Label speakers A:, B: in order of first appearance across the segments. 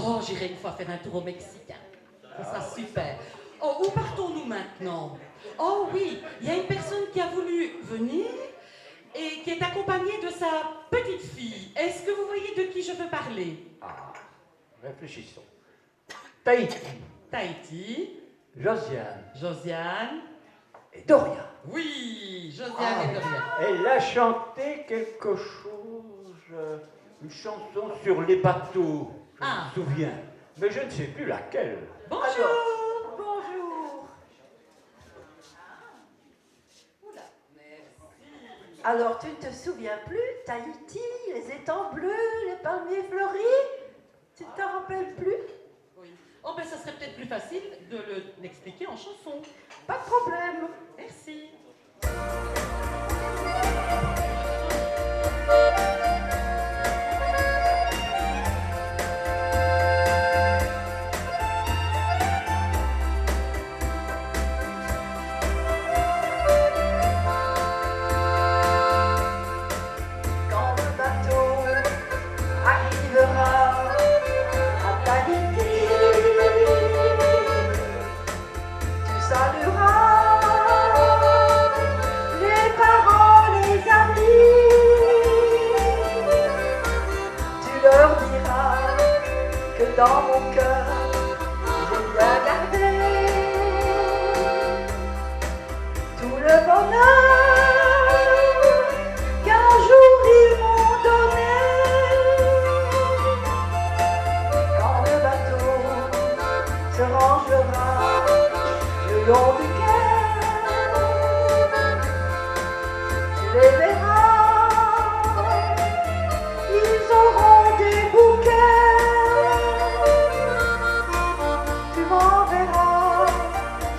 A: Oh, j'irai une fois faire un tour au Mexique. Ça sera super. Oh, où partons-nous maintenant? Oh oui, il y a une personne qui a voulu venir et qui est accompagnée de sa petite fille. Est-ce que vous voyez de qui je veux parler?
B: Ah, réfléchissons. Tahiti,
A: Tahiti,
B: Josiane
A: Josiane.
B: et Dorian.
A: Oui, Josiane et Dorian.
B: Elle a chanté quelque chose, une chanson sur les bateaux, je me souviens, mais je ne sais plus laquelle.
A: Bonjour.
C: Bonjour.
A: Merci.
C: Alors, tu ne te souviens plus, Tahiti, les étangs bleus, les palmiers fleuris? Tu ne t'en rappelles plus?
A: Oui. Oh, ben, ça serait peut-être plus facile de l'expliquer en chanson.
C: Pas de problème.
A: Merci.
C: Quand le bateau arrivera à Tahiti, tu salueras les parents, les amis. Tu leur diras que dans mon cœur, j'ai bien gardé tout le bonheur qu'un jour ils m'ont donné. Quand le bateau se rangera le long du quai, tu les verras, ils auront des bouquets. Tu m'enverras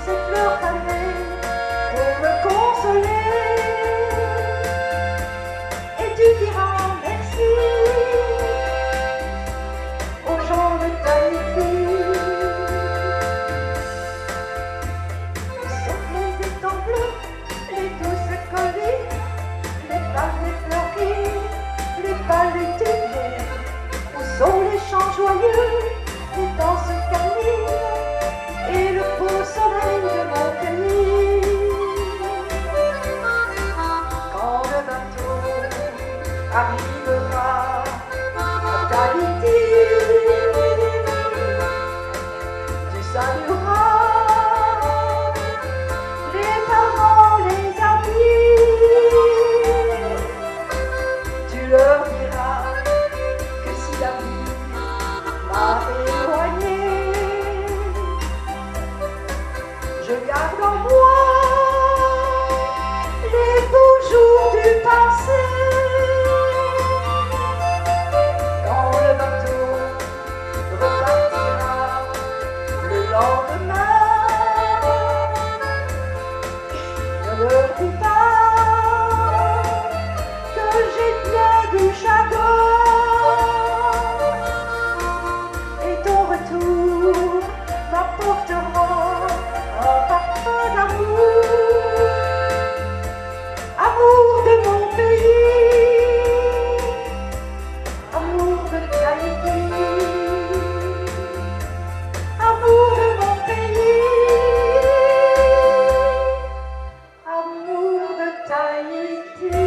C: ces fleurs fanées pour me consoler, et tu diras merci aux gens de Tahiti. Sur les étangs bleus, les douces collines, les palmiers fleuris, les paludiers, où sont les chants joyeux, les danses canines et le beau soleil de mon pays. Quand le bateau arrivera à Tahiti, tu salueras les parents, les amis. Tu leur diras que si la vie m'a éloigné, je garde en moi les beaux jours du passé. Quand le bateau repartira le lendemain, ne leur dis pas que j'ai bien du chagrin. Et ton retour m'apportera un parfum d'amour, amour de mon pays, amour de Tahiti, amour de mon pays, amour de Tahiti.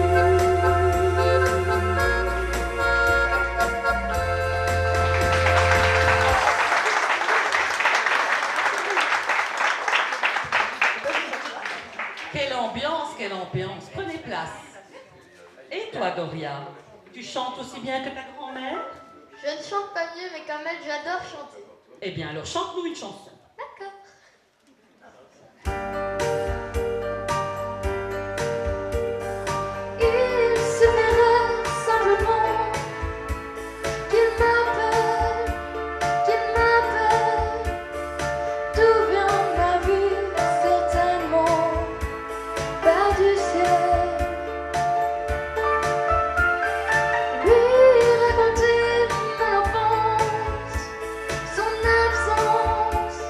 A: Quelle ambiance, quelle ambiance. Prenez place. Et toi, Doria, tu chantes aussi bien que ta grand-mère?
D: Je ne chante pas mieux, mais comme elle, j'adore chanter.
A: Eh bien, alors chante-nous une chanson.
D: D'accord. Il suffirait simplement qu'il m'appelle, tout vient ma vie certainement bas du ciel. Lui raconter mon enfance, son absence,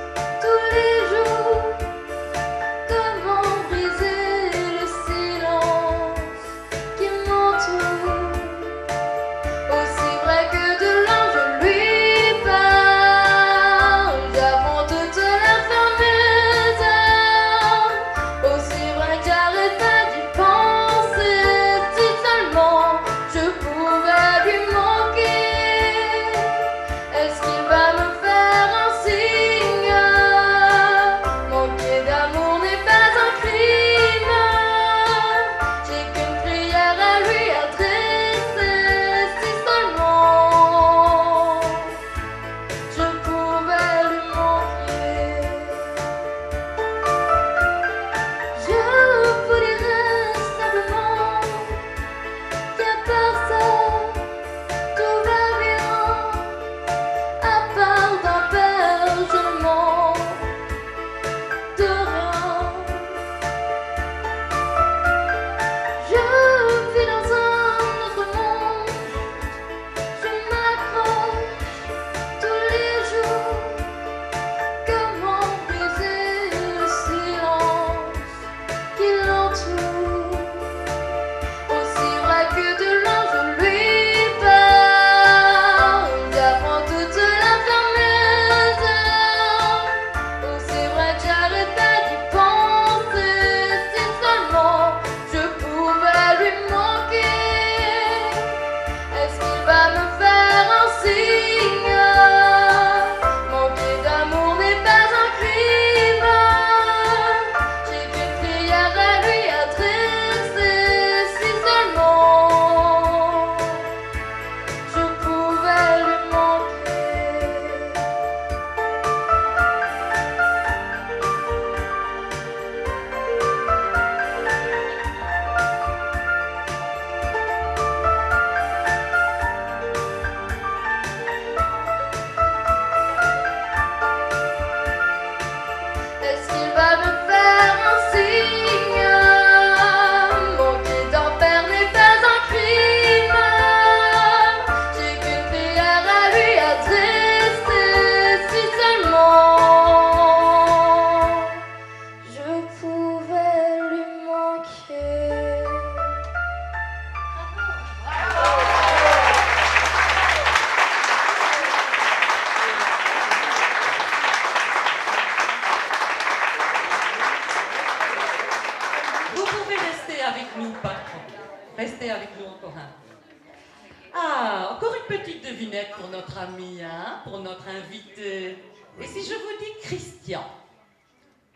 A: notre ami, hein, pour notre invité. Et si je vous dis Christian?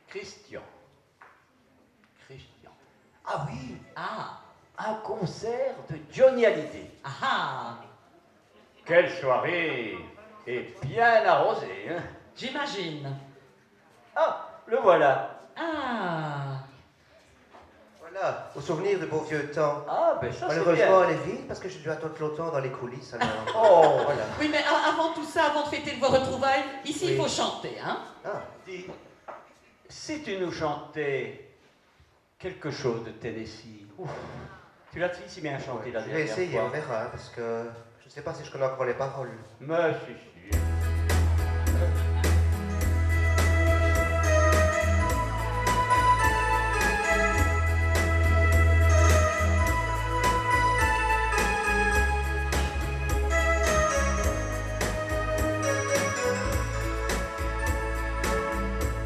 B: Christian. Christian. Ah oui,
A: Ah,
B: un concert de Johnny Hallyday.
A: ah ah,
B: Quelle soirée! Et bien arrosée, hein?
A: j'imagine.
B: Ah, le voilà.
A: Ah,
E: Voilà, au souvenir de beaux vieux temps.
B: Ah, ben ça c'est
E: Malheureusement,
B: bien.
E: elle est vide parce que je dois attendre longtemps dans les coulisses. Alors,
B: Oh,
E: voilà.
A: oui, mais avant tout ça, avant de fêter vos retrouvailles, ici, il
E: Oui.
A: faut chanter, hein?
E: Ah,
B: dis, si tu nous chantais quelque chose de Tennessee, ouf, tu l'as si bien chanté la
E: je vais
B: dernière
E: essayer, on
B: fois.
E: verra, hein, parce que je ne sais pas si je connais encore les paroles.
B: Mais si, si.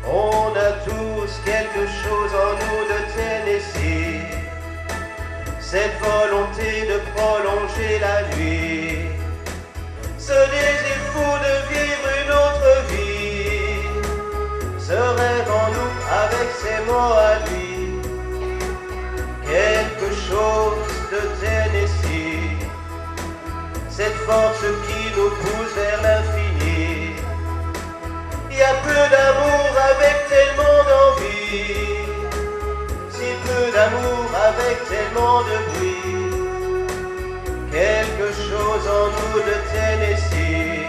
E: On a tous quelque chose en nous de Tennessee, cette volonté de prolonger la nuit, ce désir fou de vivre une autre vie, ce rêve en nous avec ses mots à lui, quelque chose de Tennessee, cette force qui nous pousse vers l'infini. Il y a peu d'amour avec tellement d'envie, si peu d'amour avec tellement de bruit, quelque chose en nous de Tennessee.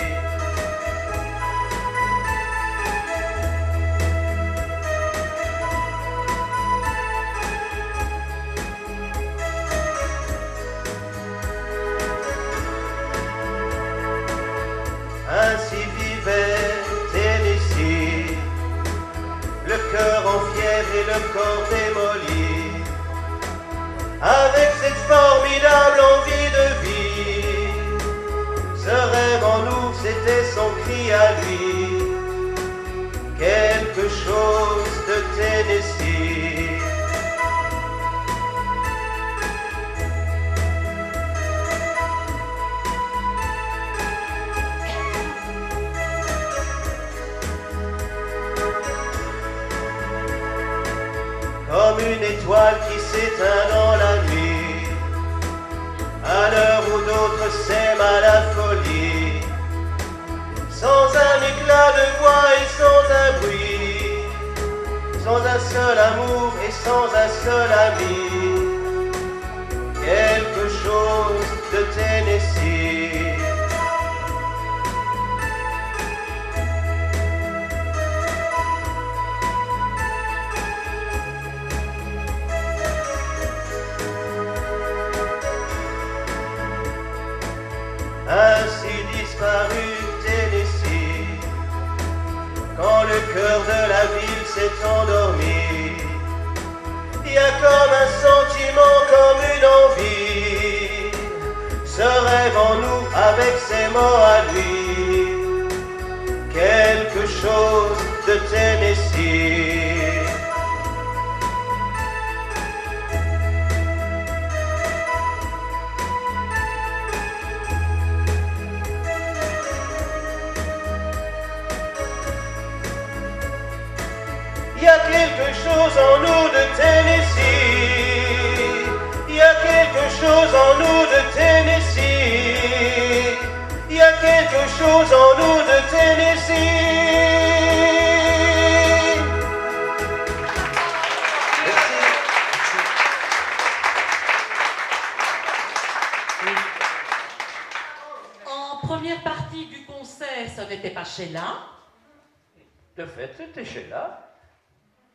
E: Ainsi vivait Tennessee, le cœur en fièvre et le corps démoli, avec cette formidable envie de vie. Ce rêve en nous, c'était son cri à lui, quelque chose de Tennessee. Comme une étoile qui s'éteint dans la nuit, à l'heure où d'autres s'aiment à la folie, sans un éclat de voix et sans un bruit, sans un seul amour et sans un seul ami, quelque chose de Tennessee. Ainsi disparu Tennessee, quand le cœur de la ville s'est endormi. Il y a comme un sentiment, comme une envie, ce rêve en nous avec ses mots à lui, quelque chose de Tennessee. Il y a quelque chose en nous de Tennessee. Il y a quelque chose en nous de Tennessee. Il y a quelque chose en nous de Tennessee.
A: En première partie du concert, ce n'était pas Sheila.
B: De fait, c'était Sheila.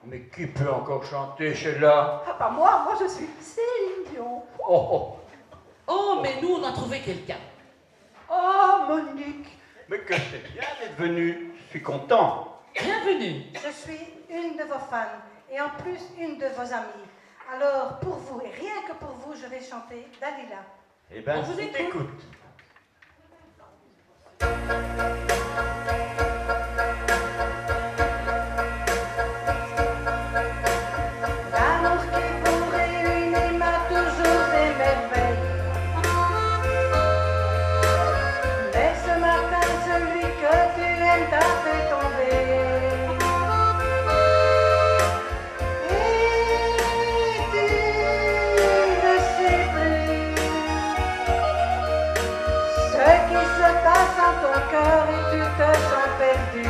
B: Mais qui peut encore chanter Sheila?
C: Ah bah moi je suis Céline Dion.
B: Oh, oh.
A: Oh, mais nous, on a trouvé quelqu'un.
C: Oh Monique,
B: Mais que c'est bien d'être venu. Je suis content.
A: Bienvenue.
C: je suis une de vos fans et en plus une de vos amies. Alors pour vous et rien que pour vous, je vais chanter Dalila.
B: Eh bien,
A: On vous
B: je t'écoute.
C: L'amour qui vous réunit m'a toujours émerveillé. Mais ce matin, celui que tu aimes t'a fait tomber. Et tu ne sais plus ce qui se passe en ton cœur et tu te sens perdu.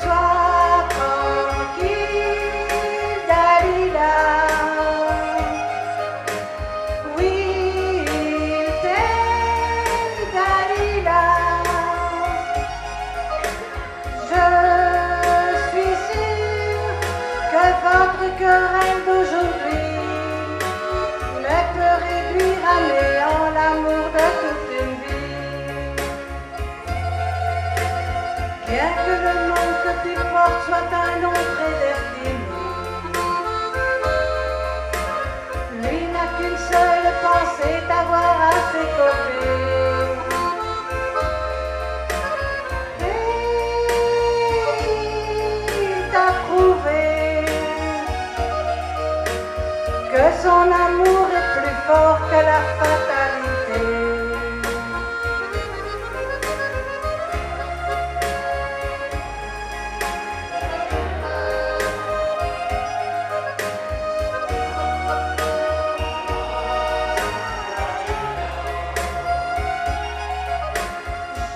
C: Sois tranquille, Dalila. Oui, il t'aime, Dalila. Je suis sûre que votre querelle d'aujourd'hui ne peut réduire à néant l'amour de toute une vie. Bien que le nom que tu portes soit un nom prédestiné, lui n'a qu'une seule pensée, t'avoir à ses côtés. Et il t'a prouvé que son amour est plus fort que la fatalité.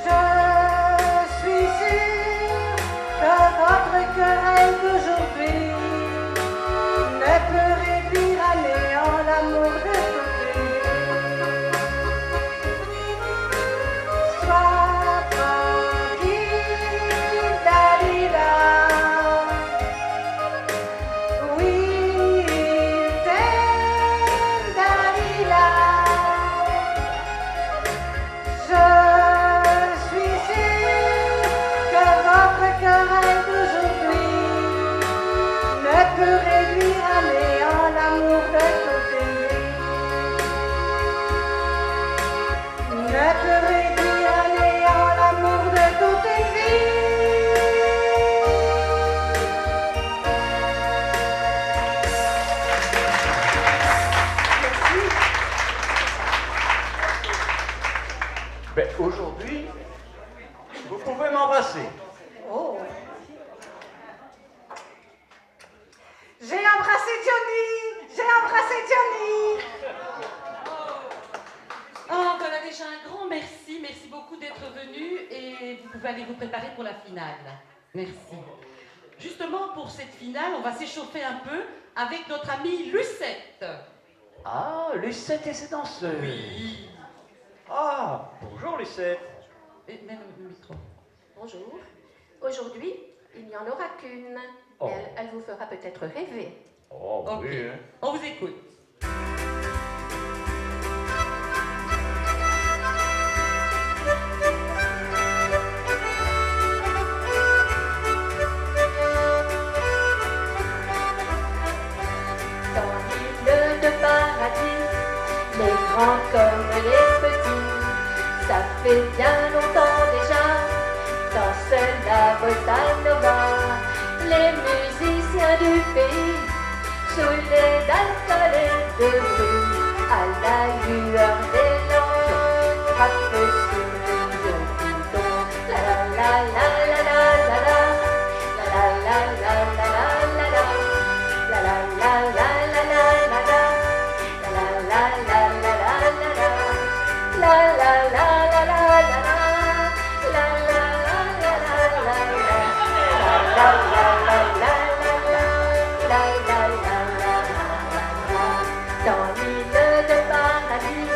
C: Je suis sûre que votre querelle d'aujourd'hui ne peut réduire à néant l'amour de toute une vie. Sois tranquille, Dalila. Oui, il t'aime, Dalila. Je suis sûre que votre querelle d'aujourd'hui ne peut réduire à néant l'amour de toute une vie. Ne peut réduire à néant l'amour de toute une vie. Merci.
B: Ben, aujourd'hui, vous pouvez m'embrasser.
C: Oh. J'ai embrassé Johnny. J'ai embrassé Johnny.
A: Oh, voilà déjà un grand merci. Merci beaucoup d'être venu et vous pouvez aller vous préparer pour la finale. Merci. Justement, pour cette finale, on va s'échauffer un peu avec notre amie Lucette.
B: Ah, Lucette et ses danseuses.
A: Oui.
B: Ah, bonjour Lucette.
A: Et même le micro.
F: Bonjour. Aujourd'hui, il n'y en aura qu'une.
B: Oh.
F: Mais elle vous fera peut-être rêver.
B: Oh,
A: Ok.
B: oui, hein.
A: On vous écoute.
D: Dans l'île de paradis, les grands comme les petits, ça fait bien longtemps déjà, dansent la bossa nova. Les musiciens du pays, saoulés d'alcool et de bruit, à la lueur des lampes, frappent sur le bidon. La la la la la la la la, la la la la la la la. La la la la la la la la, la la la la la la la, la la la la la la la, la la la la la la la, la la la la la la, la la la la la. Dans l'île de paradis,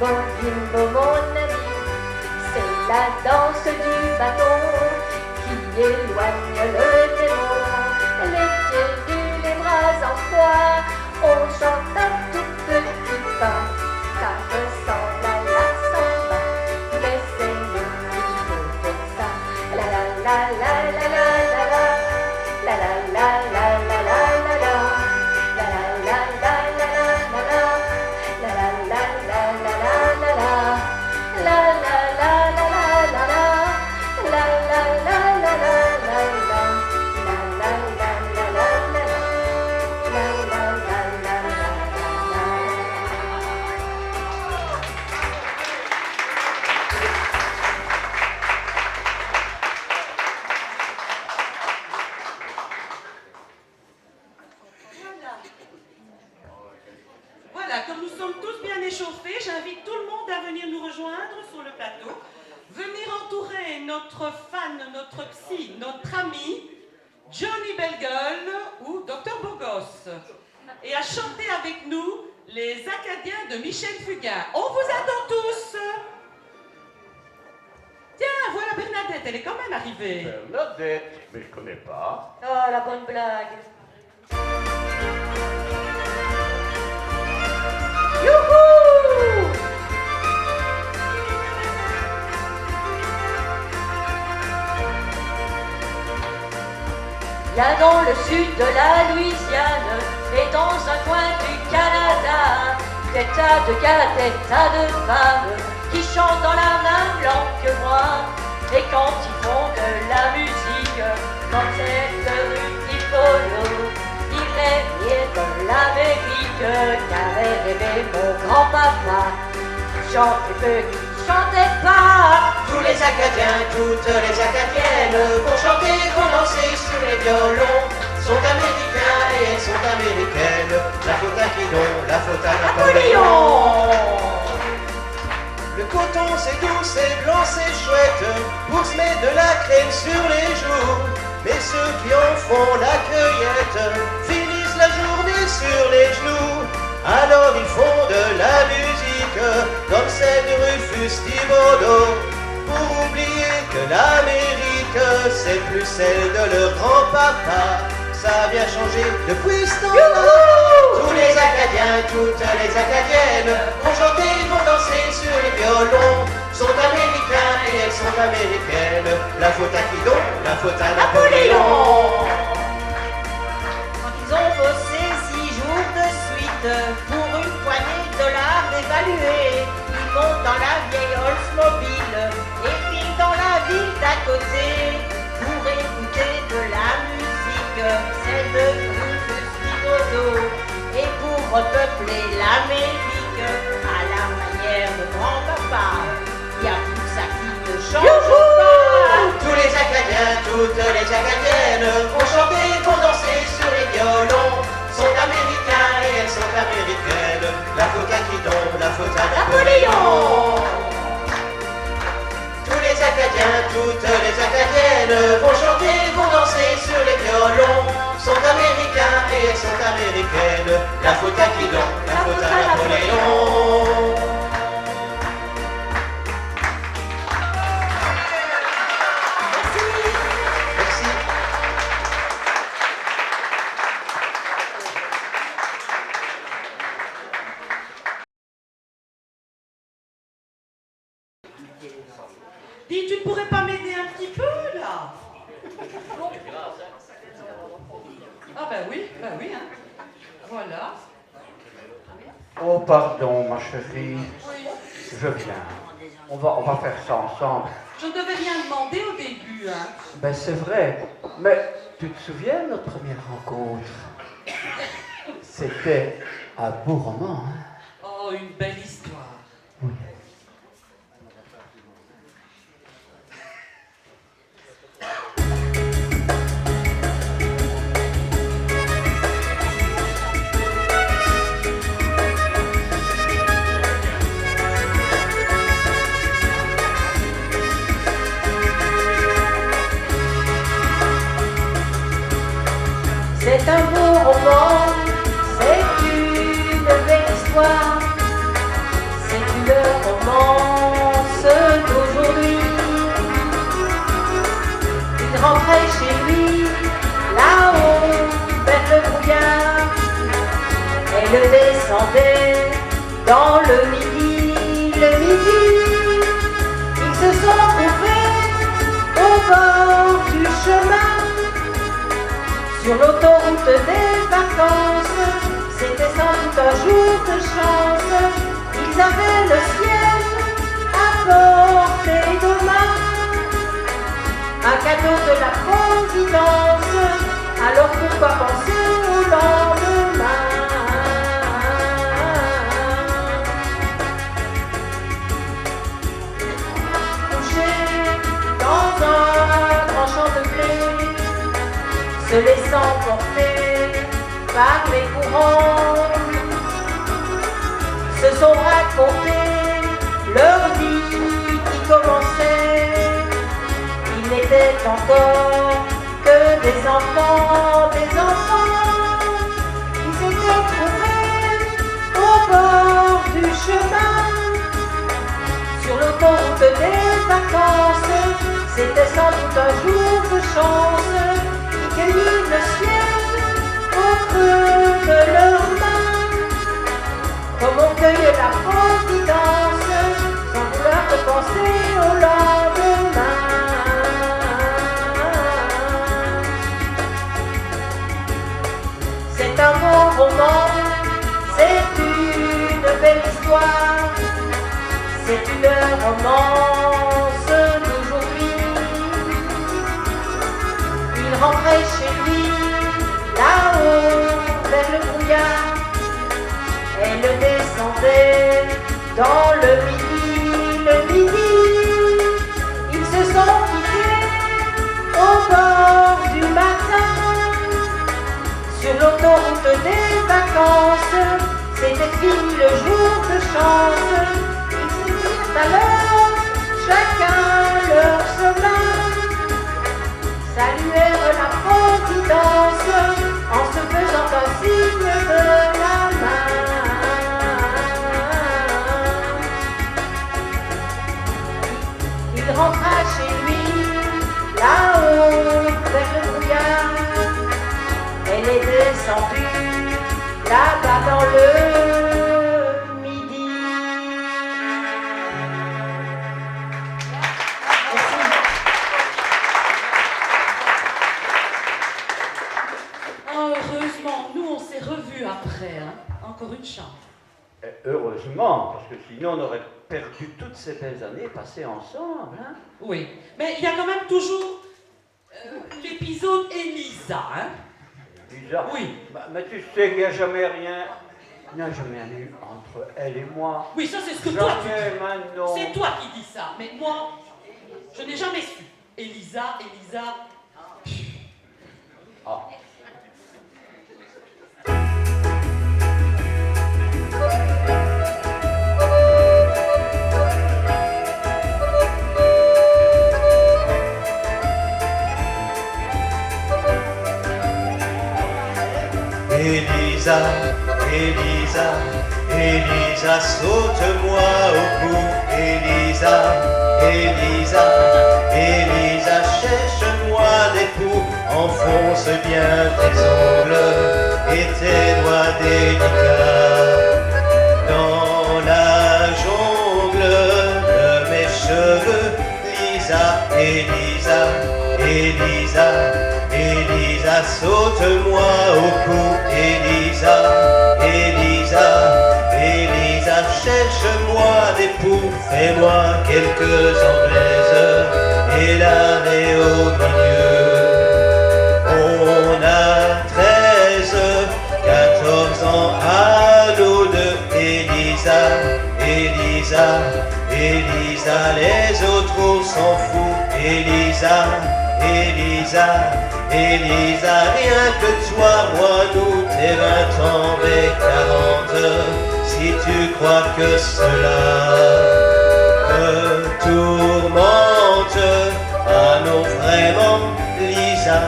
D: bimbo, bimbo mon ami, c'est la danse du bâton qui éloigne le démon. Les pieds nus, les bras en croix, on chante un tout petit pas. Ça ressemble à la samba, mais c'est mieux que ça. La la la la la la la la, la la la la la la la la, la la la la la la la la, la la la la la la la la, la la la la la la la, la la la la la la la, la la la la la
A: Voilà, comme nous sommes tous bien échauffés, j'invite tout le monde à venir nous rejoindre sur le plateau. Venir entourer notre fan, notre psy, notre ami, Johnny Bellegueule ou Dr Bogos. Et à chanter avec nous les Acadiens de Michel Fugain. On vous attend tous. Tiens, voilà Bernadette, elle est quand même arrivée.
B: Bernadette, mais je connais pas.
D: Oh, la bonne blague. Youhou! Là dans le sud de la Louisiane et dans un coin du Canada, des tas de gars, des tas de femmes qui chantent dans la même langue que moi. Et quand ils font de la musique, dans cette rue Tipolo, ils rêvaient de l'Amérique qu'avait rêvé mon grand-papa. Chantez peu, chantez pas.
E: Tous les Acadiens, toutes les Acadiennes vont chanter, vont danser sur les violons. Sont américains et elles sont américaines. La faute à qui donc? La faute à Napoléon. Le coton c'est doux, c'est blanc, c'est chouette, pour se mettre de la crème sur les joues. Mais ceux qui en font la cueillette finissent la journée sur les genoux. Alors ils font de la musique comme celle de Rufus Thibodeau, pour oublier que l'Amérique c'est plus celle de leur grand-papa. Ça a bien changé depuis ce temps-là. Tous les Acadiens, toutes les Acadiennes vont chanter, vont danser sur les violons. Sont américains et elles sont américaines. La faute à qui donc? La faute à Napoléon.
G: Quand ils ont bossé 6 jours de suite pour une poignée de dollars dévalués, ils montent dans la vieille Oldsmobile et filent dans la ville d'à côté pour écouter de la musique, celle de Rufus Thibodeau, et pour repeupler l'Amérique à la manière de grand-papa. Il y a tout ça qui ne change pas.
E: Tous les Acadiens, toutes les Acadiennes vont chanter, vont danser sur les violons. Sont américains et elles sont américaines. La faute à qui donc? La faute à Napoléon. Tous les Acadiens, toutes les Acadiennes vont chanter, vont danser sur les violons. Sont américains et elles sont américaines. La faute à qui donc? La faute à Napoléon. Merci.
A: Dis, tu ne pourrais pas m'aider un petit peu, là? Ah ben oui, hein. Voilà.
B: Oh, pardon, ma chérie.
A: Oui.
B: Je viens. On va faire ça ensemble.
A: Je ne devais rien demander au début, hein.
B: Ben, c'est vrai. Mais tu te souviens de notre première rencontre? C'était à Bourg-Roman, hein?
A: Oh, une belle histoire.
B: Oui.
D: C'est un beau roman, c'est une belle histoire
G: descendaient dans le midi. Ils se sont trouvés au bord du chemin, sur l'autoroute des vacances. C'était sans doute un jour de chance. Ils avaient le ciel à portée de main, un cadeau de la Providence. Alors pourquoi penser au lendemain? Dans un grand champ de blé, se laissant porter par les courants, se sont racontés leur vie qui commençait. Ils n'étaient encore que des enfants, Ils s'étaient trouvés au bord du chemin, sur l'autoroute des vacances. C'était sans doute un jour de chance. Ils cueillirent le ciel au creux de leurs mains, comme on cueille la Providence, sans vouloir repenser au lendemain. C'est un beau roman, c'est une belle histoire, c'est une romance d'aujourd'hui. Il rentrait chez lui, là-haut, vers le brouillard. Elle descendait dans le midi. Ils se sont quittés au bord du matin, sur l'autoroute des vacances. C'était fini le jour de chance. Alors, chacun leur chemin, saluèrent la Providence en se faisant un signe de la main. Il rentra chez lui, là-haut, vers le brouillard. Elle est descendue, là-bas dans le
A: après, hein? Encore une chance.
B: Heureusement, parce que sinon on aurait perdu toutes ces belles années passées ensemble. Hein?
A: Oui, mais il y a quand même toujours l'épisode Elisa. Hein?
B: Elisa?
A: Oui.
B: Mais tu sais qu'il n'y a jamais rien. Il n'y a jamais rien eu entre elle et moi.
A: Oui, ça c'est ce que toi tu dis.
B: Maintenant.
A: C'est toi qui dis ça, mais moi, je n'ai jamais su. Elisa.
B: Ah.
E: Elisa, saute-moi au cou. Elisa, cherche-moi des poux. Enfonce bien tes ongles et tes doigts délicats dans la jungle de mes cheveux. Elisa, saute-moi au cou. Elisa, cherche-moi des poux. Fais-moi quelques anglaises et l'arrêt au milieu. On a 13, 14 ans à nous deux. Elisa, les autres on s'en fout. Elisa, rien que toi, moi, nous, tes 20 ans, mes 40. Si tu crois que cela me tourmente, ah non, vraiment, Elisa,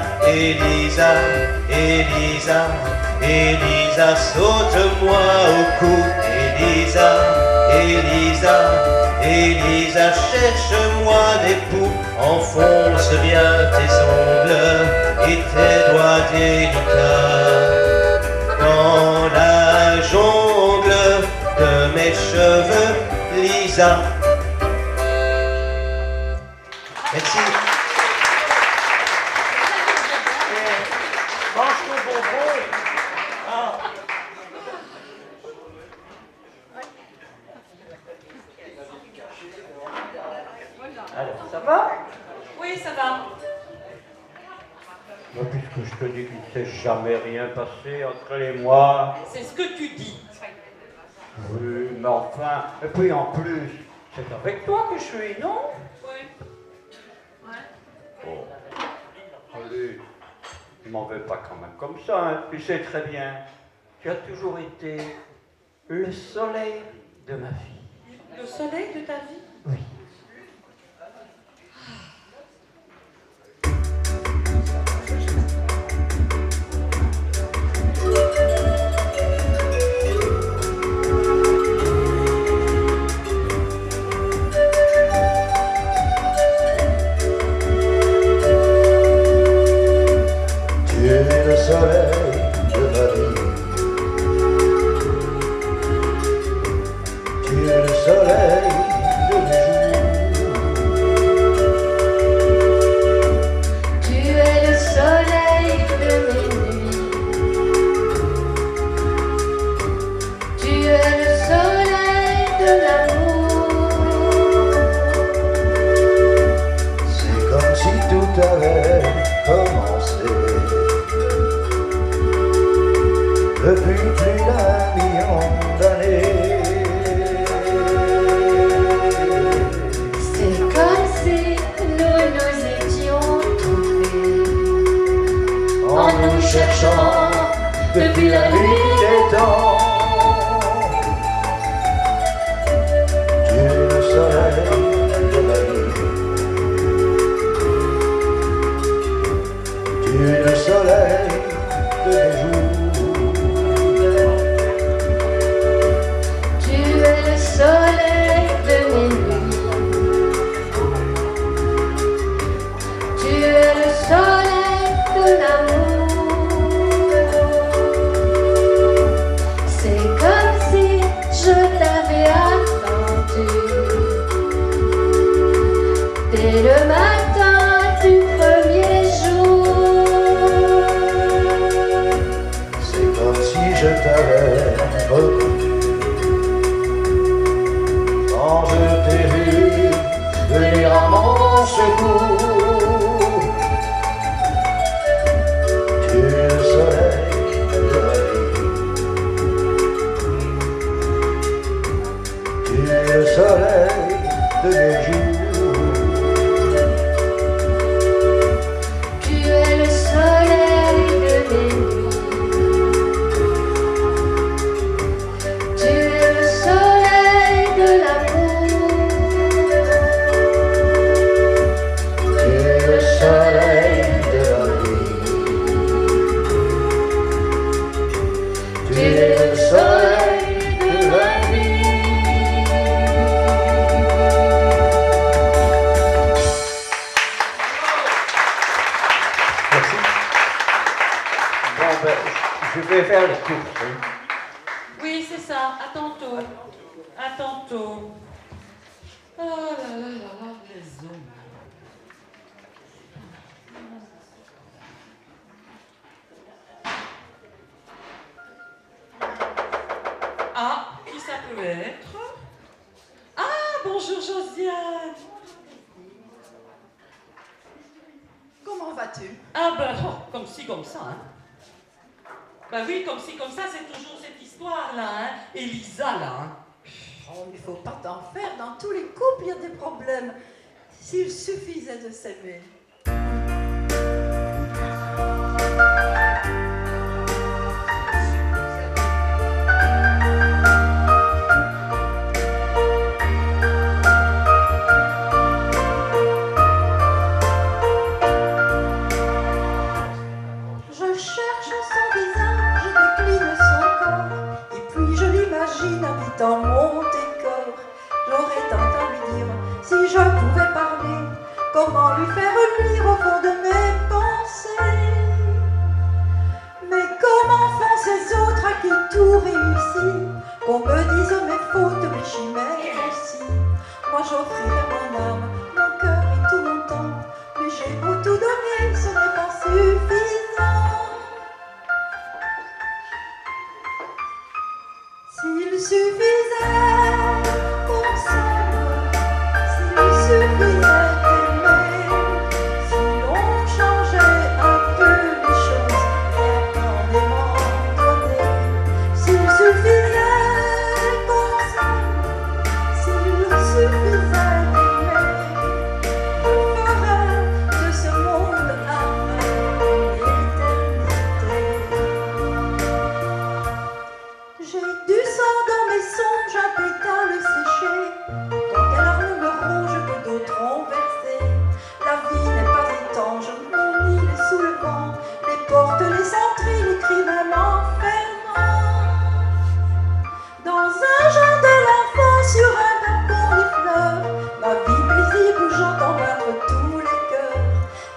E: saute-moi au cou. Elisa, cherche-moi des poux. Enfonce bien tes ongles et tes doigts délicats dans la jungle de mes cheveux, Lisa. Merci.
B: Mange ton bonbon. Ah. Alors, ça va?
A: Oui, ça va.
B: Puisque je te dis qu'il ne s'est jamais rien passé entre elle et moi.
A: C'est ce que tu dis.
B: Oui, mais enfin, et puis en plus, c'est avec toi que je suis, non?
A: Oui. Ouais.
B: Oh. Allez, ne m'en veux pas quand même comme ça, hein. Tu sais très bien, tu as toujours été le soleil de ma vie.
A: Le soleil de ta vie?
B: Oui.
E: Tu es le soleil de ma vie. Tu es le soleil de mes jours.
D: Tu es le soleil de mes nuits. Tu es le soleil de l'amour.
E: C'est comme si tout avait commencé depuis plus d'un million d'années.
D: C'est comme si nous nous étions trouvés
E: En nous cherchant depuis la nuit des temps. Tu es le soleil de ma vie. Tu es le soleil de mes jours.
D: Tu es le soleil de mes nuits. Tu es le soleil de l'amour. C'est comme si je t'avais attendu dès le matin du premier jour.
E: C'est comme si je t'avais reconnu. Quand je t'ai vu venir à mon secours. Tu es le soleil de ma vie. Tu es le soleil de mes jours.
D: Tu es le soleil de mes nuits. Tu es le soleil de l'amour.
E: Tu es le soleil de ma vie. Tu es le soleil de ma vie.
B: Merci. Bon, ben, je vais faire les courses. Hein.
A: Oui, c'est ça. À tantôt. À tantôt. Oh là là là là, les hommes. Ah, qui ça peut être? Ah, bonjour Josiane.
H: Comment vas-tu?
A: Ah ben, oh, comme ci, comme ça, hein. Ben oui, comme ci, comme ça, c'est toujours cette histoire-là, hein. Elisa, là, hein.
H: Oh, il ne faut pas t'en faire. Dans tous les couples, il y a des problèmes. S'il suffisait de s'aimer. Je cherche son visage, je décline son corps, et puis je l'imagine habitant mon décor. J'aurais tant à lui dire, si je pouvais parler, comment lui faire moi j'offrirai mon âme, mon cœur et tout mon temps. Mais j'ai beau tout donner, ce n'est pas suffisant. S'il suffisait qu'on s'aime, s'il suffisait d'aimer, si l'on changeait un peu les choses, rien qu'en aimant donner. S'il suffisait qu'on s'aime, s'il suffisait d'aimer, je ferais de ce monde un rêve, une éternité. J'ai du sang dans mes songes, un pétale séché. Quand des larmes me rongent que d'autres ont versé. La vie n'est pas étanche, mon île est sous le vent. Les portes, les entrées, les cris d'un enfermant. Dans un jardin de l'enfant, sur un balcon, les fleurs. Ma vie paisible où j'entends battre tous les cœurs.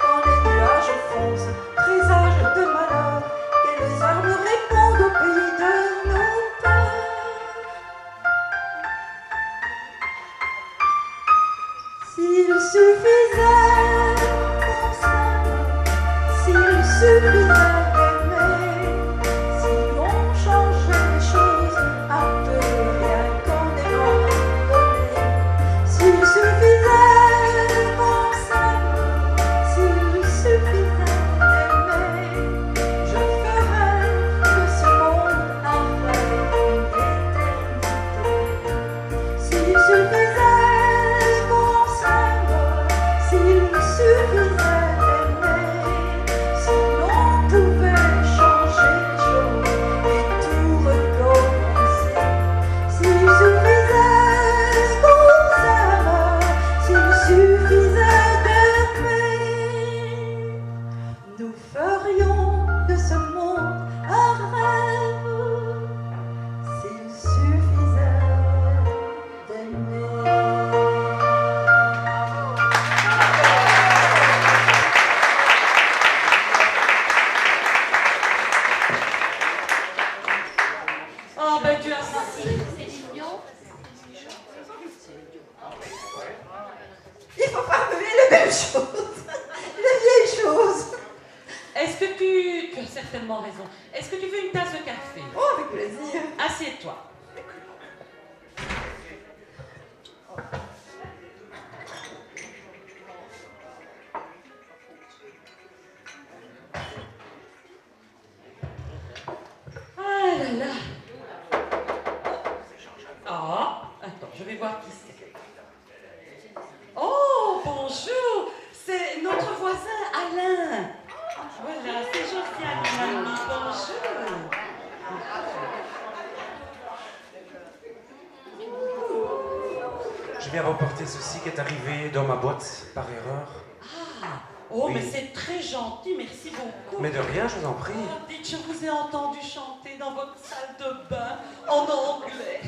H: Quand les nuages foncent, présage de malheur. Quelles armes répondent au pays de nos peurs? S'il suffisait qu'on s'aime, s'il suffisait d'aimer, si on changeait les choses un peu, rien qu'en aimant donner. S'il suffisait qu'on s'aime, s'il suffisait d'aimer, je ferais de ce monde un rêve, une éternité. S'il suffisait qu'on s'aime, s'il suffisait d'aimer, si l'on pouvait changer les choses et tout recommencer. S'il suffisait qu'on s'aime, s'il suffisait d'aimer, nous ferions de ce monde un rêve. S'il suffisait d'aimer.
A: Oh, ben tu as ça.
H: Il faut pas remuer les mêmes choses, les vieilles choses.
A: Est-ce que tu as certainement raison. Est-ce que tu veux une tasse de café?
H: Oh, avec plaisir.
A: Assieds-toi. Ah là là. Ah, attends, je vais voir qui c'est. Oh, bonjour. C'est notre voisin Alain. Voilà, c'est Josiane qui m'a dit bonjour.
I: Je viens reporter ceci qui est arrivé dans ma boîte par erreur.
A: Ah, oh,
I: Oui.
A: mais c'est très gentil, merci beaucoup.
I: Mais de rien, je vous en prie.
A: Oh, dites, je vous ai entendu chanter dans votre salle de bain en anglais.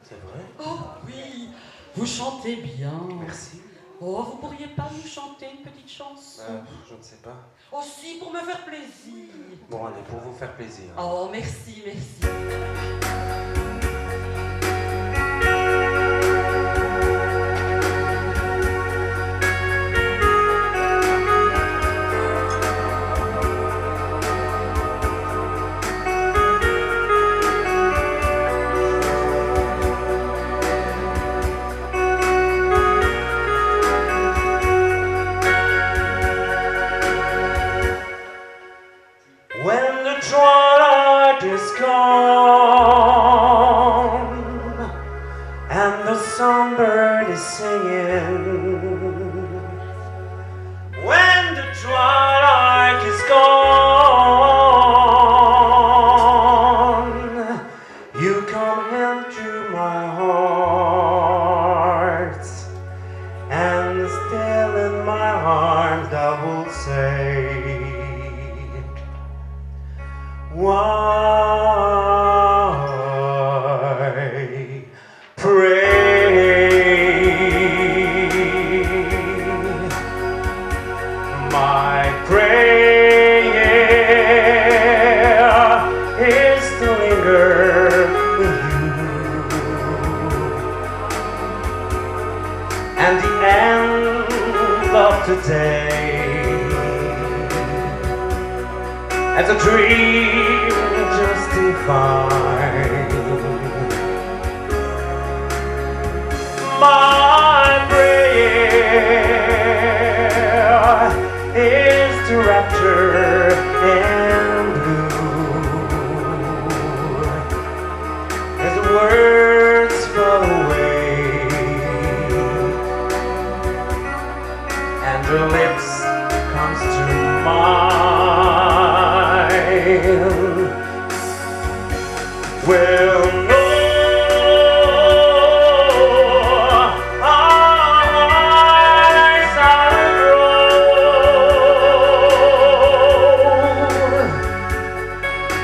I: C'est vrai?
A: Oh oui, vous chantez bien.
I: Merci.
A: Oh, vous pourriez pas nous chanter une petite chanson?
I: Je ne sais pas.
A: Oh si, pour me faire plaisir.
I: Bon, allez, pour vous faire plaisir.
A: Oh, merci, merci.
I: When the twilight is gone and the songbird is singing, when the twilight is gone, you come into my heart, and still in my arms thou wilt say, why pray? My praying and the end of today. As a dream justified, my prayer is to rapture and blue. As the words fall away and your lips comes to mine, well, no, eyes are grown,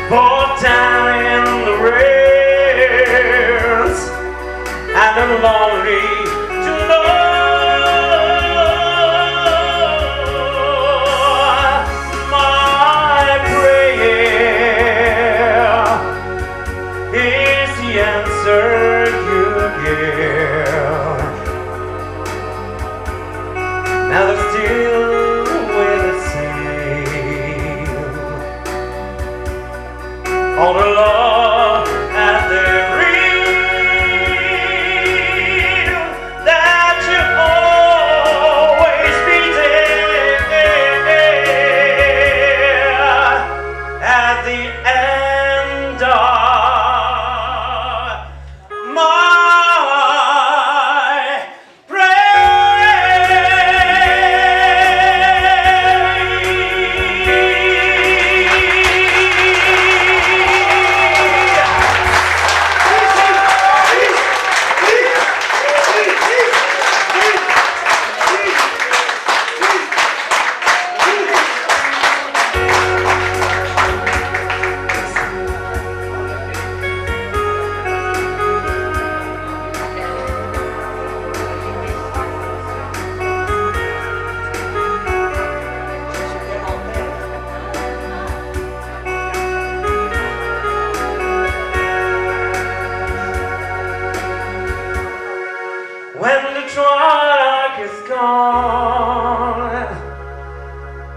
I: for down in the rails, and I'm lonely to know my prayer is the answer you give. Now they're still with the same, all the love and the real that you always be there at the end of my when the twilight is gone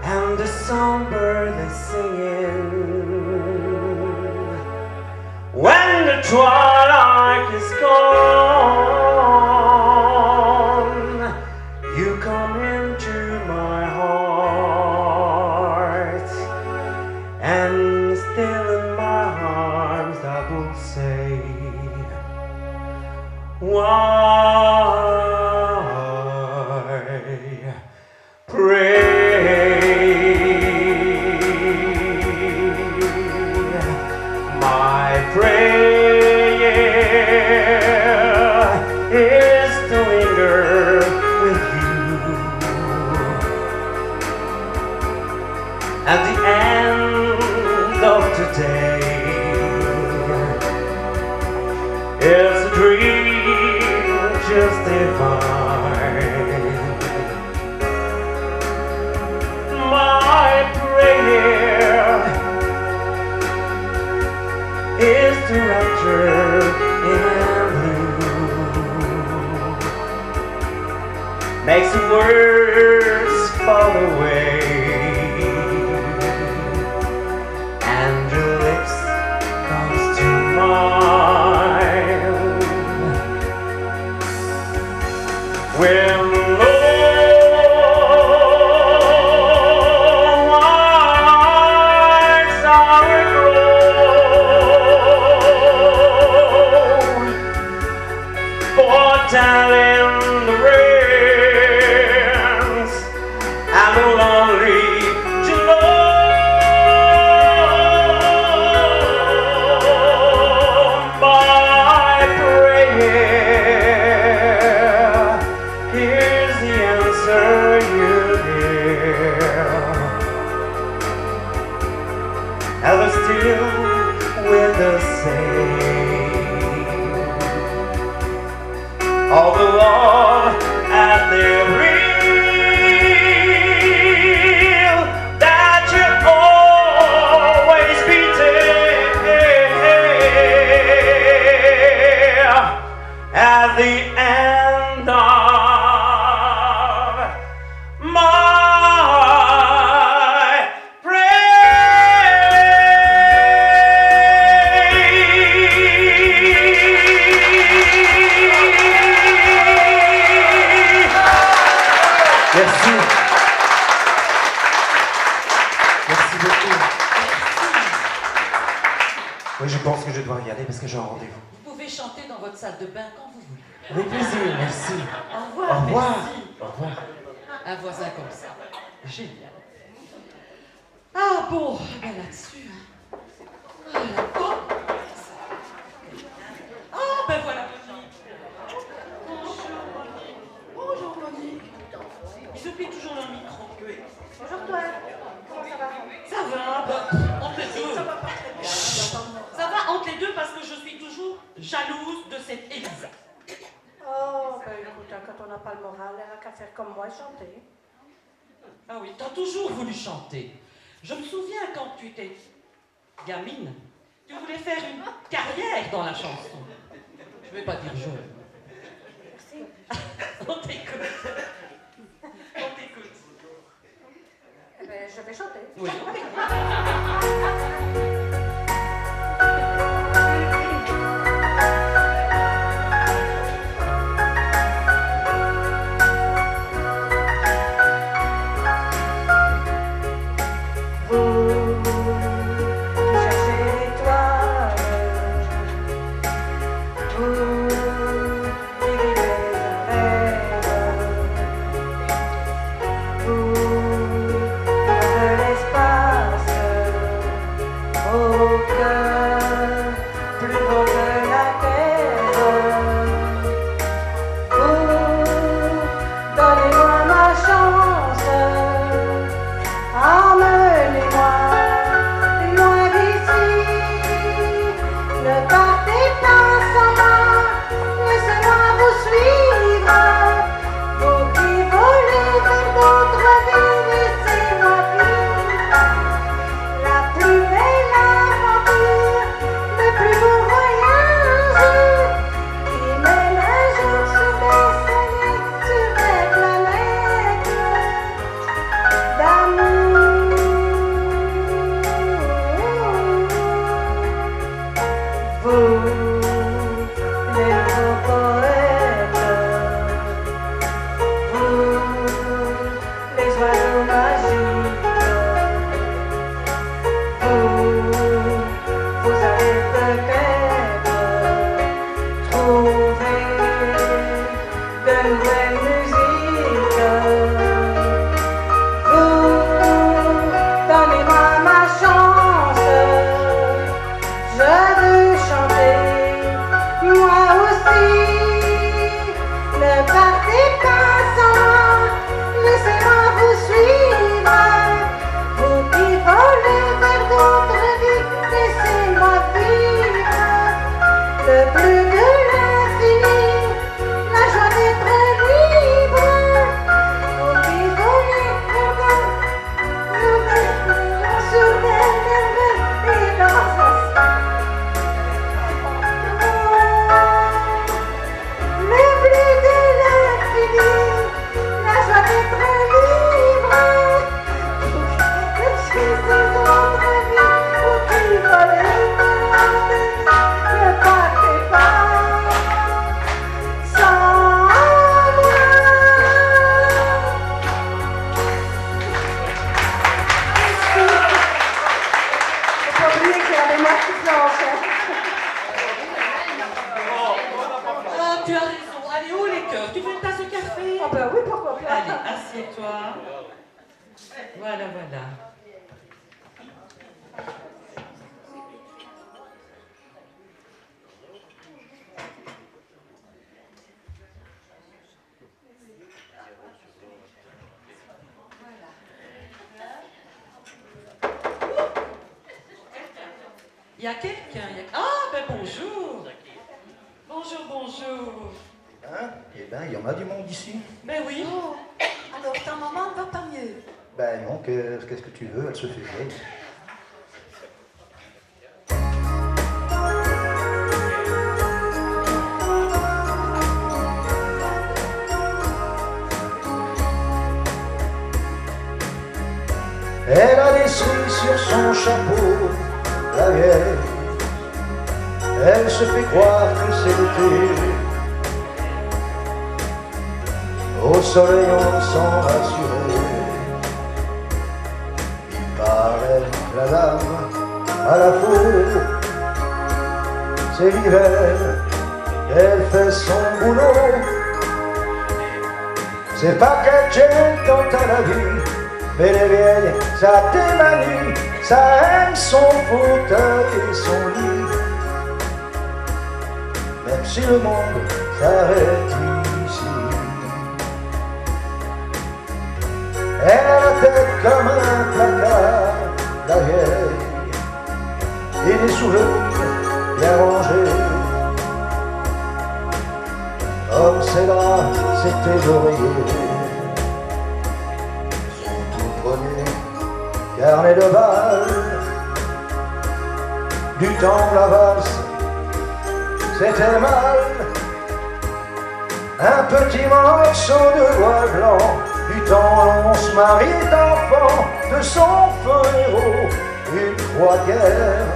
I: and the songbird is singing, when the twilight is gone, you come into my heart, and still in my arms I will say, why pray? My prayer is to linger with you at the end of today. It's a dream just divine. My prayer is to rapture in blue, makes the words fall away, and your lips comes to mine. Well, down in the rains, I'm lonely to know my prayer. Here's the answer you give, and I'm still with the same. All the love and the real that you always be there. at the end of dois y aller parce que j'ai un rendez-vous.
A: Vous pouvez chanter dans votre salle de bain quand vous voulez.
I: Avec plaisir, merci.
A: Au revoir.
I: Au revoir.
A: Merci.
I: Au revoir.
A: Un voisin comme ça. Génial. Ah bon, ben là-dessus. Hein. Voilà. Ah ben voilà Monique. Bonjour Monique. Bonjour Monique. Ils oublient toujours leur micro.
F: Bonjour toi. Comment ça va?
A: Ça va, ben, entre les deux.
F: Ça va pas très bien.
A: Ça va entre les deux parce que je suis toujours jalouse de cette Elisa.
F: Oh, ben écoute, hein, quand on n'a pas le moral, elle n'a qu'à faire comme moi, chanter.
A: Ah oui, t'as toujours voulu chanter. Je me souviens quand tu étais gamine, tu voulais faire une carrière dans la chanson. Je vais pas dire jeune.
F: Merci.
A: On t'écoute. On t'écoute.
F: Eh ben, je vais chanter.
A: Oui. Il y a quelqu'un. Ah, ben bonjour. Bonjour, bonjour.
J: Eh ben, il y en a du monde ici.
A: Ben oui.
H: Oh, alors ta maman ne va pas mieux?
J: Ben non, qu'est-ce que tu veux, elle se fait vieille. Elle a des cerises sur son chapeau, la vieille. Elle se fait croire que c'est l'été. Au soleil on s'en rassurait. Il paraît que la dame à la foule c'est l'hiver, elle fait son boulot. C'est pas qu'elle tienne tant à la vie, mais les vieilles, ça démanie, ça aime son fauteuil et son lit. Même si le monde s'arrête ici, elle a la tête comme un placard, la vieille, et les souvenirs bien rangés. Comme ses draps, c'était d'oreiller. Son tout premier carnet de bal, du temps la valse, c'était mal. Un petit morceau de voile blanc, du temps on se mariait d'enfant, de son feu héros, une croix-guerre,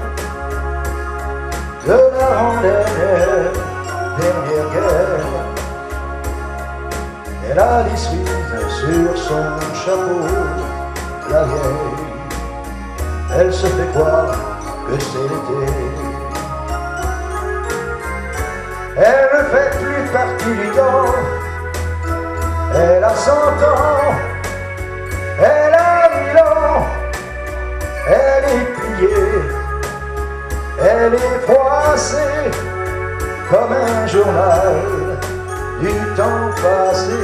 J: de l'avant-dernière, dernière guerre. Elle a des cerises sur son chapeau, la vieille, elle se fait croire que c'est l'été. Elle ne fait plus partie du temps, elle a 100 ans, elle a 1000 ans, elle est pliée, elle est froissée comme un journal du temps passé.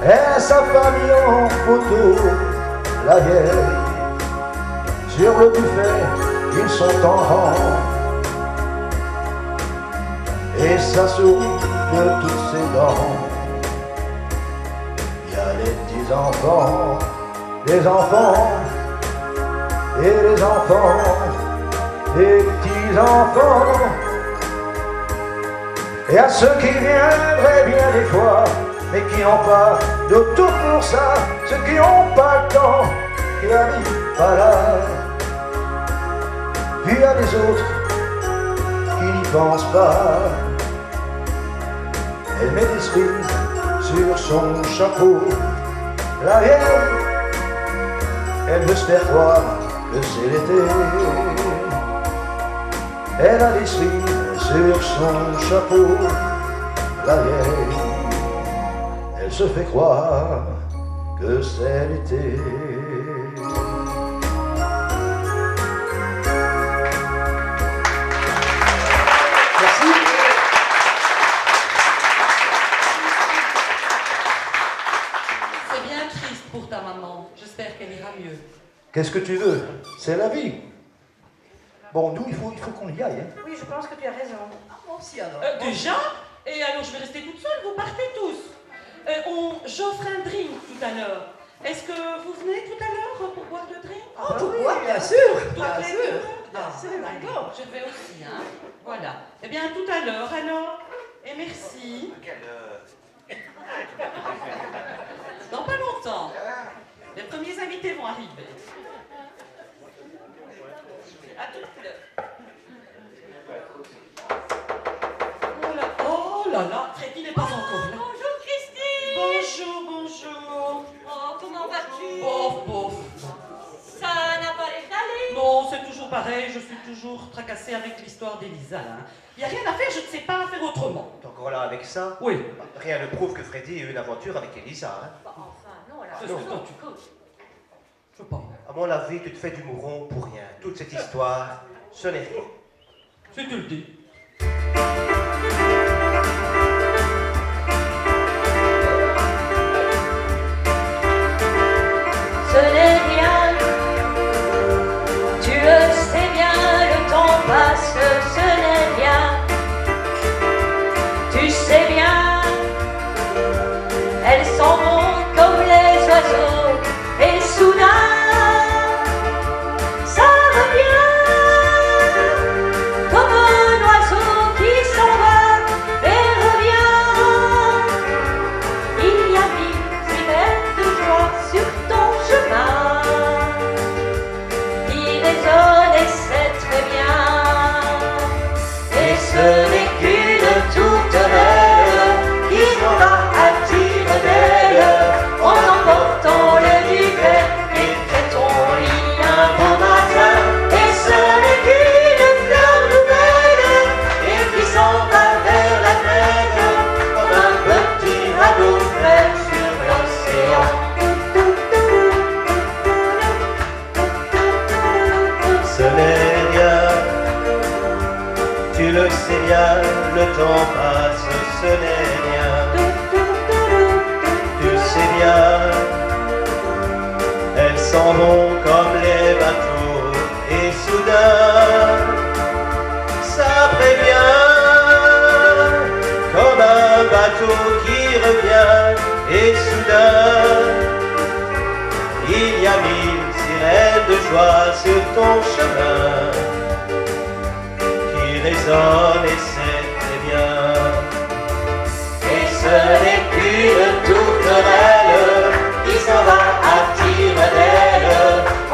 J: Elle a sa famille en photo, la vieille, sur le buffet, ils sont en rang. Et ça sourit de toutes ses dents. Il y a les petits enfants, les enfants, et les enfants, les petits enfants. Et à ceux qui viendraient bien des fois, mais qui n'ont pas de tout pour ça, ceux qui n'ont pas le temps, qui n'arrivent pas là. Puis il y a les autres qui n'y pensent pas. Elle met des cerises sur son chapeau, la vieille, elle veut se faire croire que c'est l'été. Elle a des cerises sur son chapeau, la vieille, elle se fait croire que c'est l'été.
A: Pour ta maman, j'espère qu'elle ira mieux.
J: Qu'est-ce que tu veux? C'est la vie. Bon, nous, il faut qu'on y aille. Hein.
F: Oui, je pense que tu as raison.
A: Moi aussi alors. Déjà? Et alors je vais rester toute seule, vous partez tous. J'offre un drink tout à l'heure. Est-ce que vous venez tout à l'heure pour boire le drink?
H: Oh, pour boire, bien sûr.
A: Bien sûr.
H: C'est d'accord.
A: Je vais aussi, hein. Voilà. Eh bien, tout à l'heure alors. Et merci. Dans pas longtemps. Les premiers invités vont arriver. À tout à l'heure. Oh là là, Freddy n'est pas encore là.
D: Bonjour Christine.
A: Bonjour.
D: Oh, comment vas-tu?
A: Bof.
D: Ça n'a pas l'air d'aller.
A: Non, c'est toujours pareil, je suis toujours tracassée avec l'histoire d'Elisa. Il n'y a rien à faire, je ne sais pas faire autrement.
E: T'es encore là avec ça?
A: Oui.
E: Rien ne prouve que Freddy ait eu une aventure avec Elisa. Hein?
D: Bah, enfin, non, alors.
A: C'est ce que tu veux. Je veux pas.
E: À mon avis, tu te fais du mouron pour rien. Toute cette histoire, ce n'est rien.
A: Si tu le dis.
D: Ce n'est rien, tu le sais bien, le temps passe, ce n'est rien. Tu sais bien, elles s'en vont comme les oiseaux, et soudain, ça revient, comme un oiseau qui s'en va et revient. Il y a mille et de joie sur ton chemin, qui résonne et c'est très bien. Et ce n'est qu'une tourterelle qui s'en va à tire d'aile.
E: bateau qui revient et soudain il y a 1000 sirènes de joie sur ton chemin qui résonnent et c'est très bien. Et ce n'est qu'une tourterelle qui s'en va à tire-d'aile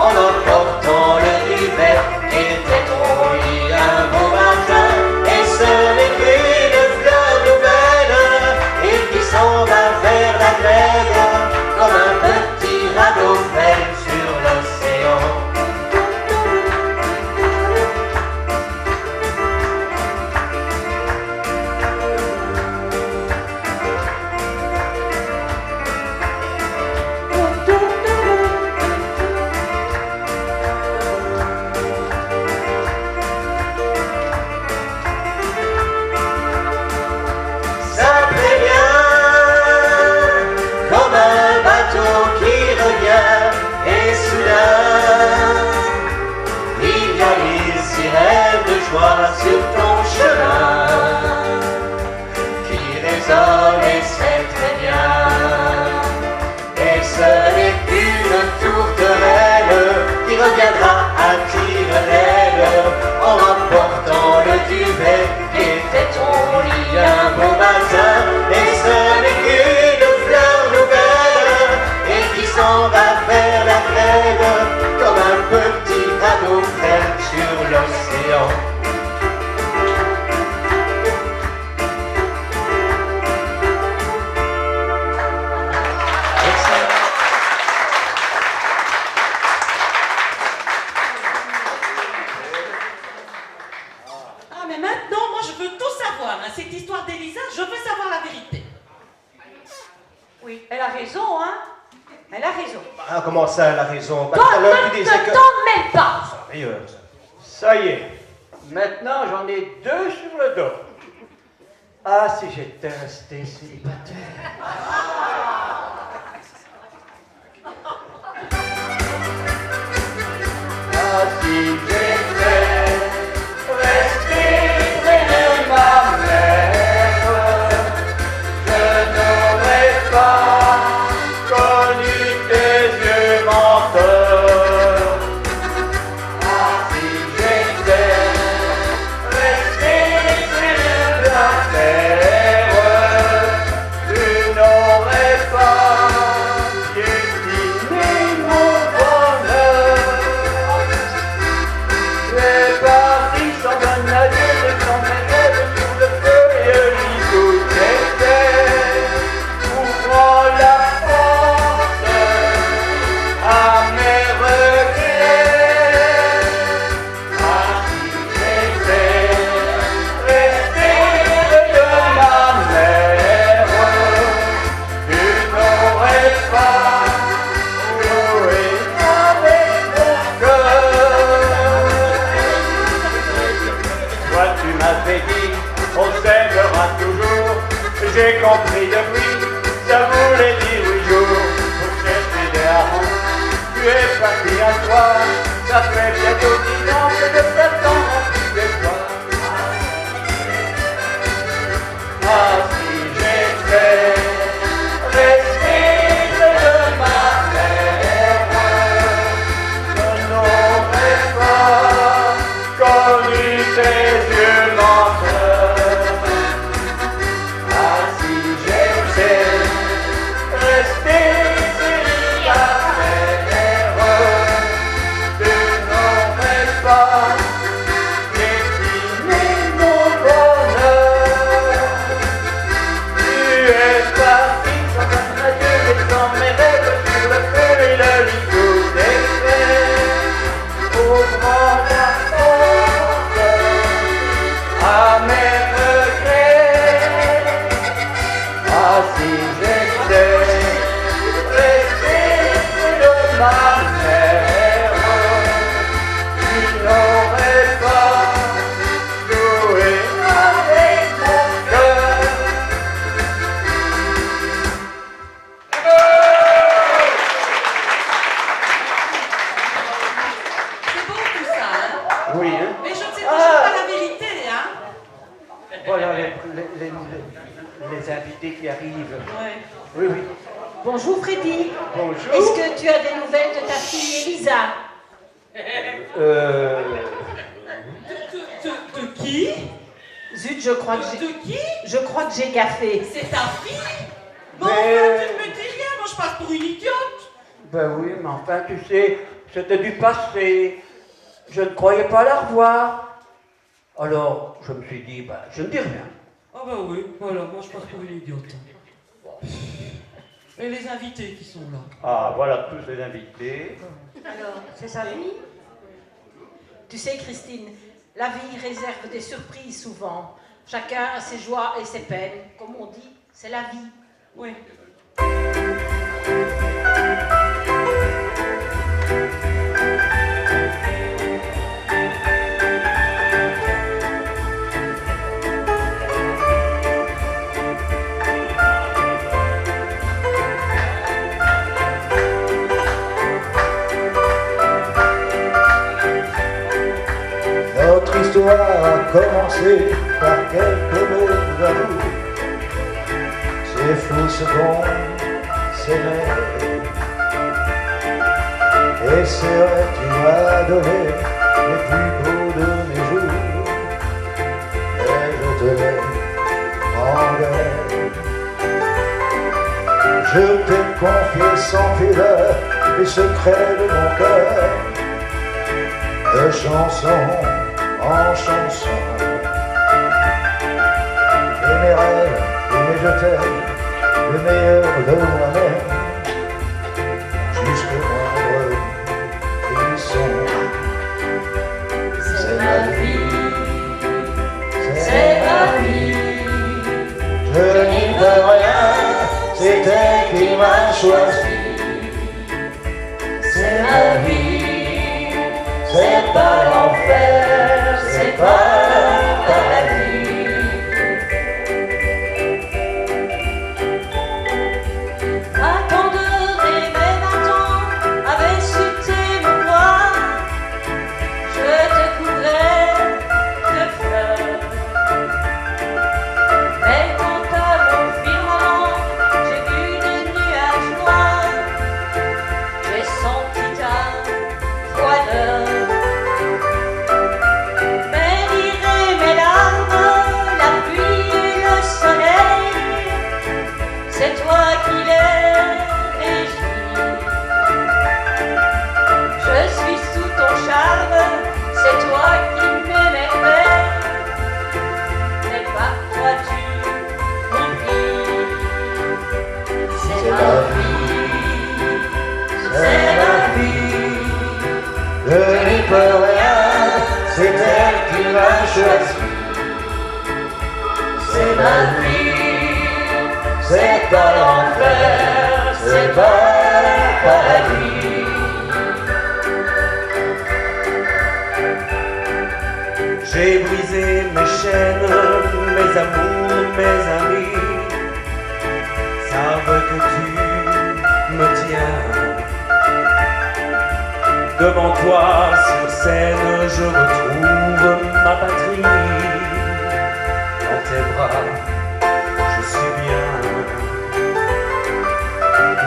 E: en emportant le duvet qui était ton lit un beau matin. Et ce n'est qu'une fleur nouvelle et qui s'en va vers la grève comme un petit radeau fait sur l'océan. Sur ton chemin qui résonne et c'est très bien. Et ce n'est qu'une tourterelle qui reviendra à tire-d'aile en emportant le duvet qui était ton lit un beau matin. Et ce n'est qu'une fleur nouvelle et qui s'en va vers la grève comme un petit radeau fait sur l'océan.
A: Cette histoire d'Elisa, je veux savoir la vérité.
F: Oui, elle a raison, hein? Elle a raison.
E: Ah, comment ça, elle a raison?
D: Toi, ne t'en mêle pas.
E: Sérieux,
B: Ça y est, maintenant j'en ai 2 sur le dos. Ah, si j'étais resté célibataire. Ah, si j'étais resté près de ma mère, je n'aurais pas connu tes yeux menteurs. Ah, si j'étais resté près de la terre, tu n'aurais pas piétiné mon bonheur. Tu es parti sans un adieu, laissant mes rêves sur le feu et le lit où j'étais, ouvrant la porte à mes regrets. Ah, si j'étais resté près de ma mère, tu n'aurais pas joué avec mon cœur. Toi tu m'avais dit, on s'aimera toujours. J'ai compris depuis, ça voulait dire oui jour. Pour chercher des harengs, tu es parti à toi. Ça fait bientôt 10 ans que je t'attends plus de toi. Ah, si j'étais resté près de ma mère, je n'aurais pas connu tes yeux menteurs. Ah, si j'étais resté célibataire, tu n'aurais invités qui arrivent.
A: Ouais.
B: Oui, oui.
G: Bonjour Freddy.
B: Bonjour.
G: Est-ce que tu as des nouvelles de ta fille Elisa?
A: De qui?
G: Zut, je crois que
A: qui?
G: j'ai gaffé.
A: C'est ta fille? Bon,
B: Mais-
A: enfin, tu ne me dis rien, moi je passe pour une idiote.
B: Ben oui, mais enfin, tu sais, c'était du passé. Je ne croyais pas la revoir. Alors, je me suis dit, ben, je ne dis rien.
A: Ah bah oui, voilà, moi je passe pour une idiote. Et les invités qui sont là.
B: Ah, voilà tous les invités.
F: Alors, c'est sa vie?
G: Tu sais Christine, la vie réserve des surprises souvent. Chacun a ses joies et ses peines. Comme on dit, c'est la vie.
A: Oui.
J: Notre histoire a commencé par quelques mots d'amour. C'est fou ce qu'on s'aimait. Et serais-tu à donner les plus beaux de mes jours? Et je te l'ai engagé. Je t'ai confié sans pudeur les secrets de mon cœur, de chanson en chanson. Et mes rêves, et je t'aime, le meilleur de moi-même, jusqu'au moindre frisson. C'est ma vie, c'est ma vie. Je n'y peux rien, c'est elle qui m'a choisi. C'est ma vie, c'est pas l'enfer, c'est pas le paradis.
D: À tant de rêver maintenant, avec su tes bras, je te couvrais de fleurs. Mais quant à mon firmament, j'ai vu des nuages noirs, j'ai senti ta froideur. Mais l'irée, mes larmes, la pluie et le soleil, c'est toi qui les régis. Je suis sous ton charme, c'est toi qui m'émerveille. Mais parfois tu m'oublies. C'est ma vie, c'est ma vie.
J: Je n'y peux rien, c'est elle qui m'a choisi. C'est ma vie, c'est pas l'enfer, c'est pas le paradis.
I: J'ai brisé mes chaînes, mes amours, mes amis savent que tu me tiens. Devant toi sur scène, je retrouve ma patrie. Dans tes bras, je suis bien.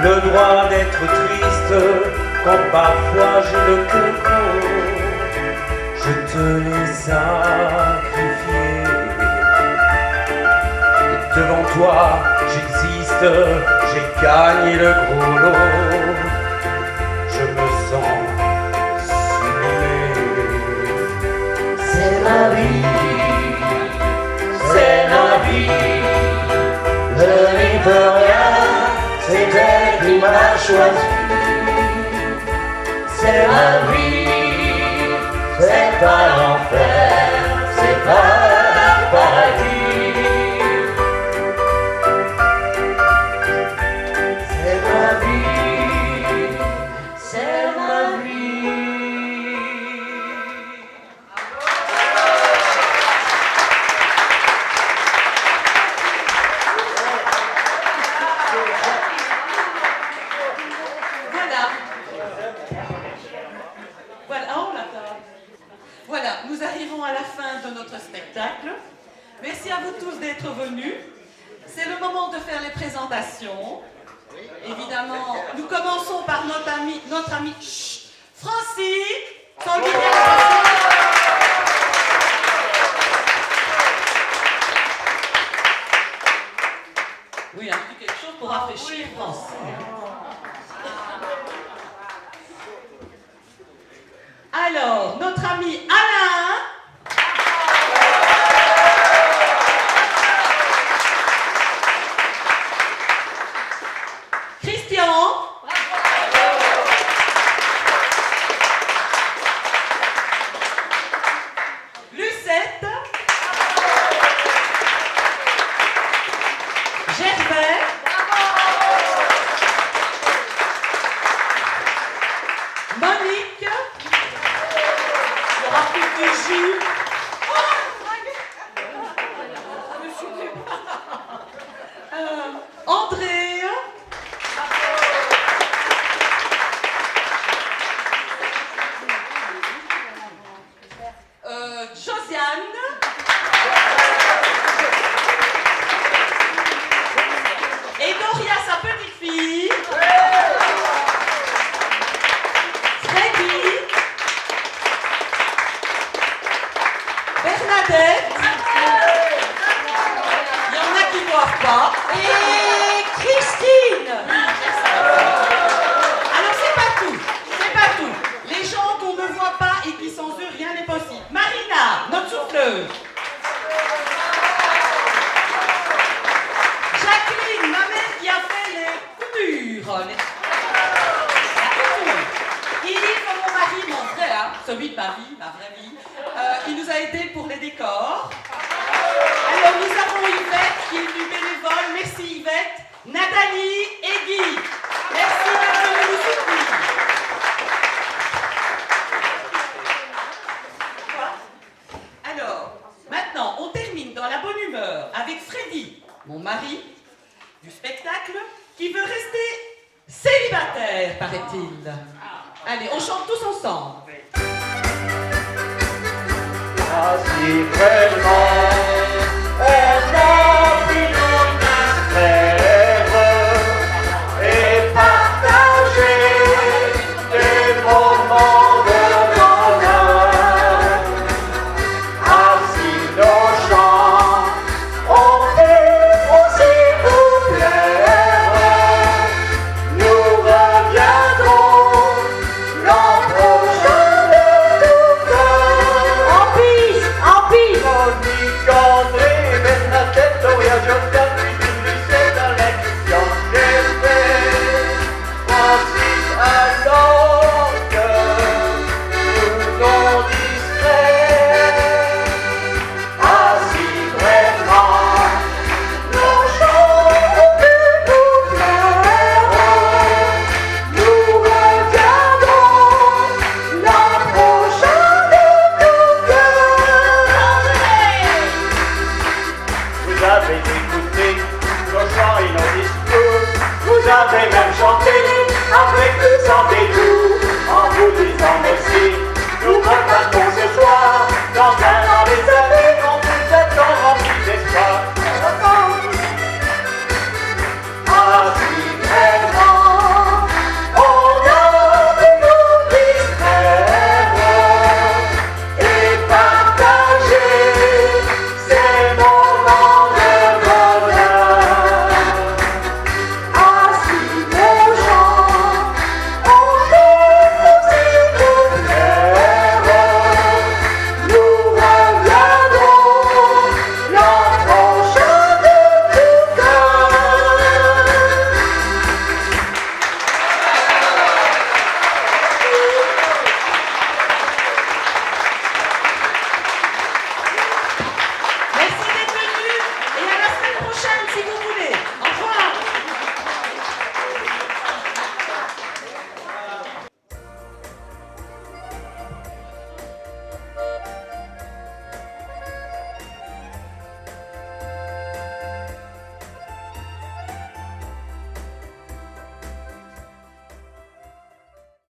I: Le droit d'être triste quand parfois j'ai le cœur gros. Je te l'ai sacrifié. Et devant toi, j'existe, j'ai gagné le gros lot. Je me sens sublimé.
J: C'est ma vie, c'est ma vie. Je n'y peux rien, c'est elle qui m'a choisi. C'est ma vie, c'est pas l'enfer, c'est pas le paradis. C'est ma vie, c'est ma vie.
A: Voilà. Voilà, oh là là. Voilà, nous arrivons moment de faire les présentations. Évidemment, nous commençons par notre ami Francis, son leader. Oui, un petit quelque chose pour rafraîchir Francis. Alors, notre ami Alain. Christian. Lucette. Gervais. Monique. Il y aura plus de jus. André. Josiane. Et Doria, sa petite fille. Freddy. Bernadette. Il y en a qui ne boivent pas. Et Christine. Alors c'est pas tout. C'est pas tout. Les gens qu'on ne voit pas et qui sans eux rien n'est possible. Marina, notre souffleuse. Jacqueline, ma mère qui a fait les coutures. La couture. Yves, mon mari, mon vrai, hein, celui de ma vie, ma vraie vie, il nous a aidés pour les décors. Alors nous avons Yvette qui est venue bénévole. Merci Yvette. Nathalie et Guy. Merci de nous soutenir. Alors, maintenant, on termine dans la bonne humeur avec Freddy, mon mari, du spectacle, qui veut rester célibataire, paraît-il. Allez, on chante tous ensemble.
B: Ah, si vraiment